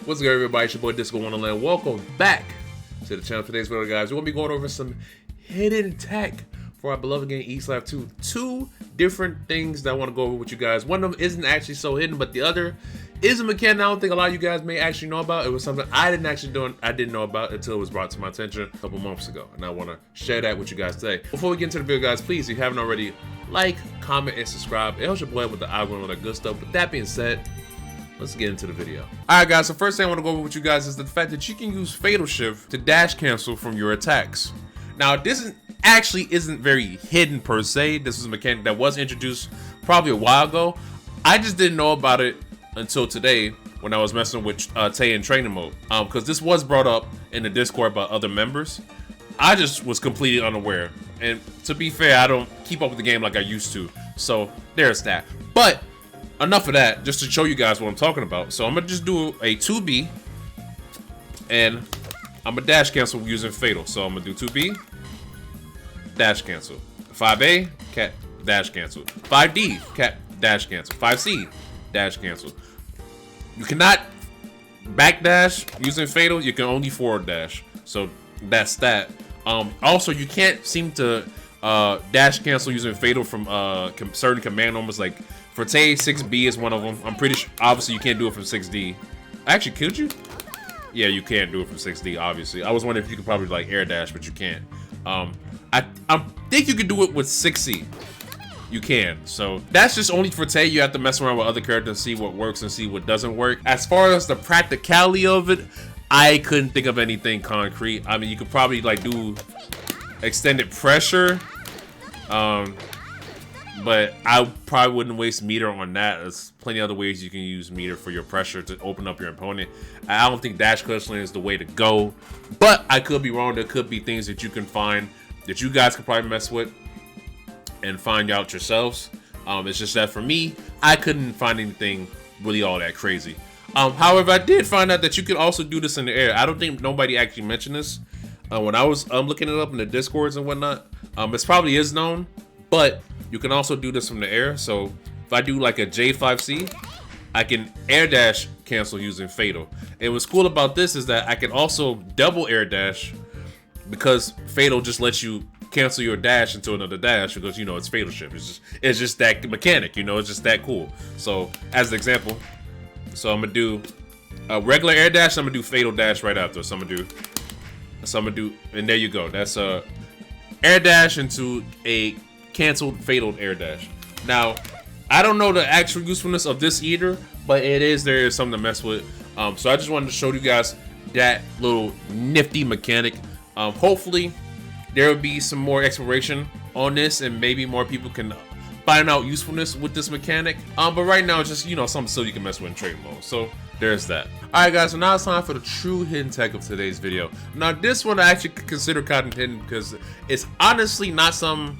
What's good, everybody? It's your boy Disco Wonderland. Welcome back to the channel. Today's video, guys, we're gonna be going over some hidden tech for our beloved game Yslavs 2. Two different things that I want to go over with you guys. One of them isn't actually so hidden, but the other is a mechanic I don't think a lot of you guys may actually know about. It was something I didn't know about until it was brought to my attention a couple months ago, and I want to share that with you guys today. Before we get into the video, guys, please, if you haven't already, like, comment, and subscribe. It helps your boy with the algorithm and all that good stuff. With that being said, let's get into the video. Alright guys, so first thing I want to go over with you guys is the fact that you can use Fatal Shift to dash cancel from your attacks. Now this isn't very hidden per se. This is a mechanic that was introduced probably a while ago. I just didn't know about it until today when I was messing with Tay in training mode. Because this was brought up in the Discord by other members. I just was completely unaware. And to be fair, I don't keep up with the game like I used to. So there's that. But enough of that, just to show you guys what I'm talking about. So I'm gonna just do a 2B, and I'm gonna dash cancel using Fatal. So I'm gonna do 2B, dash cancel. 5A, cat, dash cancel. 5D, cat, dash cancel. 5C, dash cancel. You cannot backdash using Fatal. You can only forward dash. So that's that. Also, you can't seem to dash cancel using Fatal from certain command numbers. Like for Tay, 6B is one of them. I'm pretty sure, obviously, you can't do it from 6D. Actually, could you? Yeah, you can't do it from 6D, obviously. I was wondering if you could probably like air dash, but you can't. I think you could do it with 6C. You can. So that's just only for Tay. You have to mess around with other characters, see what works and see what doesn't work. As far as the practicality of it, I couldn't think of anything concrete. I mean, you could probably like do extended pressure. But I probably wouldn't waste meter on that. There's plenty of other ways you can use meter for your pressure to open up your opponent. I don't think dash clutching is the way to go, but I could be wrong. There could be things that you can find that you guys could probably mess with and find out yourselves. It's just that for me, I couldn't find anything really all that crazy. However, I did find out that you could also do this in the air. I don't think nobody actually mentioned this when I was looking it up in the Discords and whatnot. It probably is known, but you can also do this from the air. So if I do like a J5C, I can air dash cancel using Fatal. And what's cool about this is that I can also double air dash because Fatal just lets you cancel your dash into another dash because, you know, it's Fatal Shift. It's just that mechanic, you know, it's just that cool. So as an example, so I'm gonna do a regular air dash, I'm gonna do Fatal dash right after. So I'm gonna do, and there you go. That's a air dash into a canceled Fatal air dash. Now, I don't know the actual usefulness of this either, but there is something to mess with. So I just wanted to show you guys that little nifty mechanic. Hopefully, there will be some more exploration on this, and maybe more people can find out usefulness with this mechanic. But right now, it's just, you know, something still you can mess with in trade mode. So there's that. Alright guys, so now it's time for the true hidden tech of today's video. Now this one I actually consider kind of hidden because it's honestly not something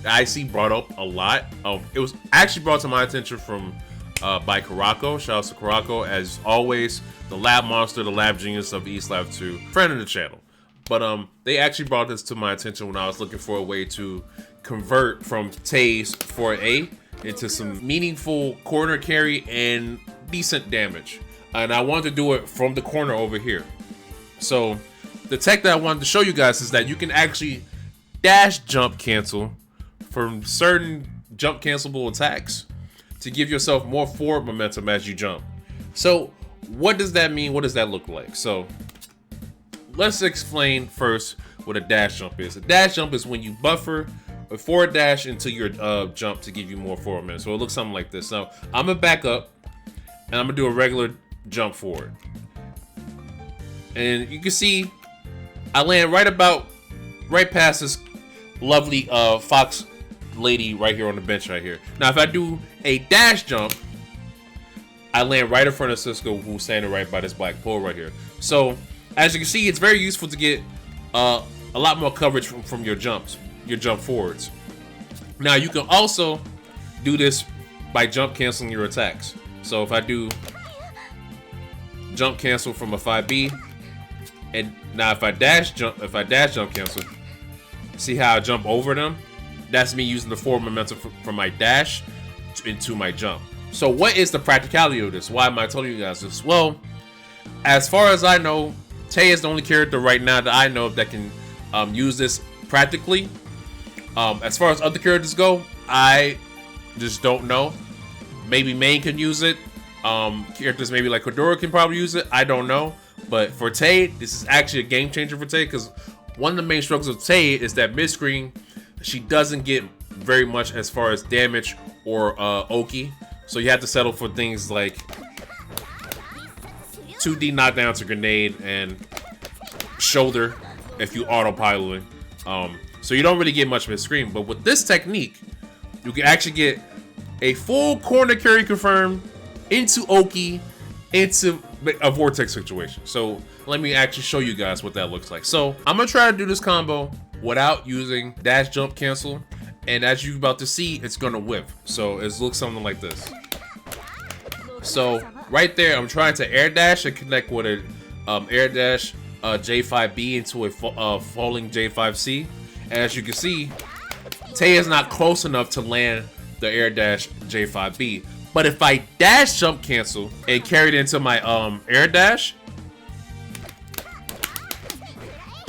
I see brought up a lot. It was actually brought to my attention from by Karako. Shout out to Karako, as always, the lab monster, the lab genius of Yslavs 2, friend of the channel. But they actually brought this to my attention when I was looking for a way to convert from Tay's 4A into some meaningful corner carry and decent damage. And I wanted to do it from the corner over here. So the tech that I wanted to show you guys is that you can actually dash jump cancel from certain jump cancelable attacks to give yourself more forward momentum as you jump. So what does that mean? What does that look like? So let's explain first what a dash jump is. A dash jump is when you buffer a forward dash into your jump to give you more forward momentum. So it looks something like this. So I'm gonna back up and I'm gonna do a regular jump forward. And you can see I land right past this lovely fox lady right here on the bench right here. Now if I do a dash jump, I land right in front of Cisco, who's standing right by this black pole right here. So as you can see, it's very useful to get a lot more coverage from your jump forwards. Now you can also do this by jump canceling your attacks. So if I do jump cancel from a 5B, and now if I dash jump cancel, see how I jump over them? That's me using the forward momentum from my dash into my jump. So what is the practicality of this? Why am I telling you guys this? Well, as far as I know, Tay is the only character right now that I know of that can use this practically. As far as other characters go, I just don't know. Maybe Main can use it. Characters maybe like Kodora can probably use it. I don't know. But for Tay, this is actually a game changer for Tay, because one of the main struggles of Tay is that mid-screen, she doesn't get very much as far as damage or Oki. So you have to settle for things like 2D knockdown to grenade and shoulder if you autopilot. So you don't really get much mid-screen. But with this technique, you can actually get a full corner carry confirmed into Oki, into a vortex situation. So let me actually show you guys what that looks like. So I'm gonna try to do this combo without using dash jump cancel, and as you're about to see, it's gonna whip. So it looks something like this. So right there, I'm trying to air dash and connect with a air dash J5B into a falling J5C. And as you can see, Tay is not close enough to land the air dash J5B. But if I dash jump cancel and carry it into my air dash,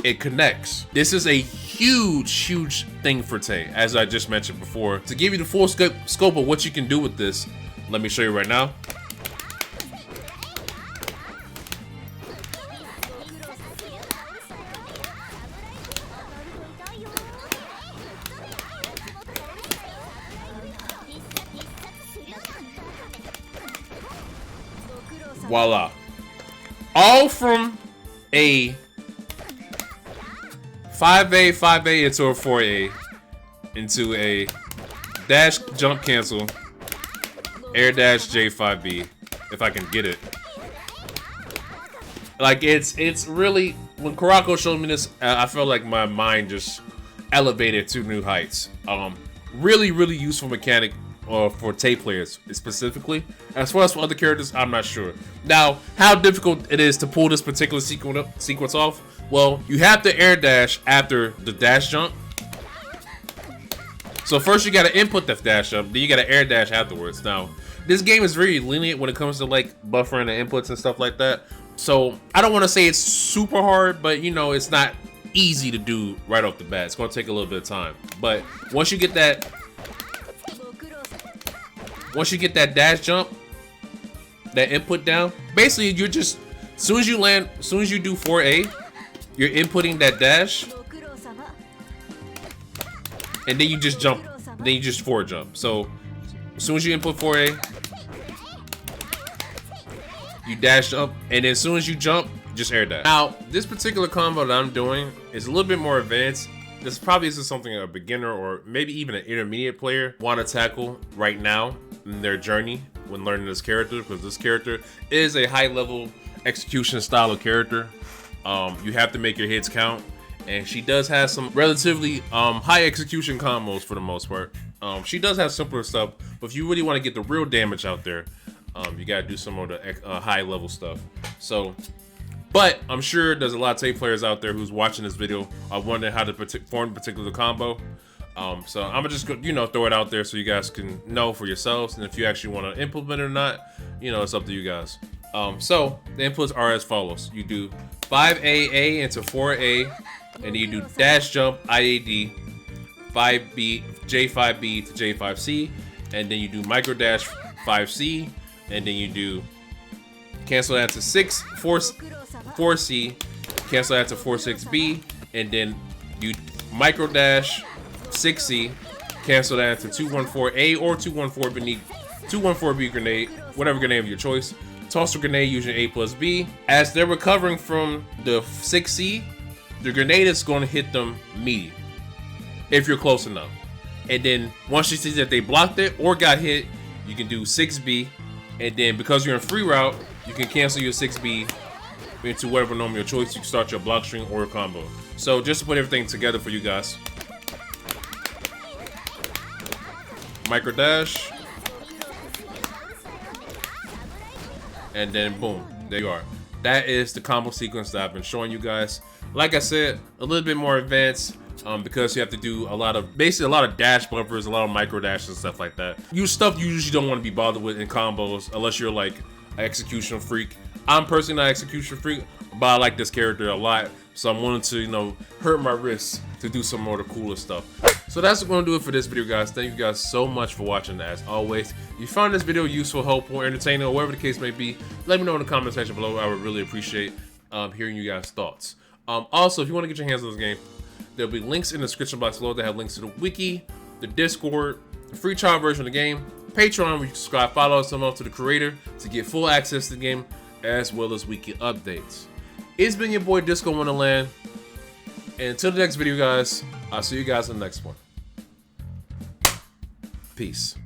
it connects. This is a huge thing for Tay, as I just mentioned before. To give you the full scope of what you can do with this, let me show you right now. Voila. All from a 5A into a 4A into a dash jump cancel air dash J5B, if I can get it. Like it's really, when Kurako showed me this, I felt like my mind just elevated to new heights. Really useful mechanic for Tay players specifically. As far as for other characters, I'm not sure. Now, how difficult it is to pull this particular sequence off? Well, you have to air dash after the dash jump. So first you gotta input the dash jump, then you gotta air dash afterwards. Now, this game is very lenient when it comes to like buffering the inputs and stuff like that. So I don't want to say it's super hard, but you know, it's not easy to do right off the bat. It's gonna take a little bit of time. But once you get that dash jump, that input down, basically you're just, as soon as you land, as soon as you do 4A, you're inputting that dash, and then you just jump, then you just forward jump. So as soon as you input 4A, you dash up, and then as soon as you jump, just air dash. Now, this particular combo that I'm doing is a little bit more advanced. This probably isn't something a beginner or maybe even an intermediate player want to tackle right now in their journey when learning this character, because this character is a high level execution style of character. You have to make your hits count, and she does have some relatively high execution combos for the most part. She does have simpler stuff, but if you really want to get the real damage out there, you gotta do some of the high level stuff. So, but I'm sure there's a lot of Tay players out there who's watching this video are wondering how to form a particular combo. So I'm gonna just go, throw it out there so you guys can know for yourselves, and if you actually want to implement it or not, it's up to you guys. So the inputs are as follows: you do 5AA into 4A, and you do dash jump IAD 5B J5B to J5C, and then you do micro dash 5C, and then you do cancel that to 4C, cancel that to 46B, and then you micro dash 6C, cancel that to 214A or 214B grenade, whatever grenade of your choice. Toss a grenade using A plus B. As they're recovering from the 6C, the grenade is going to hit them meaty, if you're close enough. And then once you see that they blocked it or got hit, you can do 6B, and then because you're in free route, you can cancel your 6B into whatever normal your choice. You can start your block string or a combo. So just to put everything together for you guys. Micro dash. And then boom, there you are. That is the combo sequence that I've been showing you guys. Like I said, a little bit more advanced because you have to do basically a lot of dash buffers, a lot of micro dashes and stuff like that. Stuff you usually don't want to be bothered with in combos unless you're like an execution freak. I'm personally not execution freak, but I like this character a lot. So I'm wanting to, you know, hurt my wrists to do some more of the cooler stuff. So that's going to do it for this video, guys. Thank you guys so much for watching. As always, if you found this video useful, helpful, entertaining, or whatever the case may be, let me know in the comment section below. I would really appreciate hearing you guys' thoughts. Also, if you want to get your hands on this game, there'll be links in the description box below that have links to the wiki, the Discord, the free trial version of the game, Patreon, where you can subscribe, follow us, to the creator to get full access to the game, as well as wiki updates. It's been your boy Disco Wonderland, and until the next video, guys, I'll see you guys in the next one. Peace.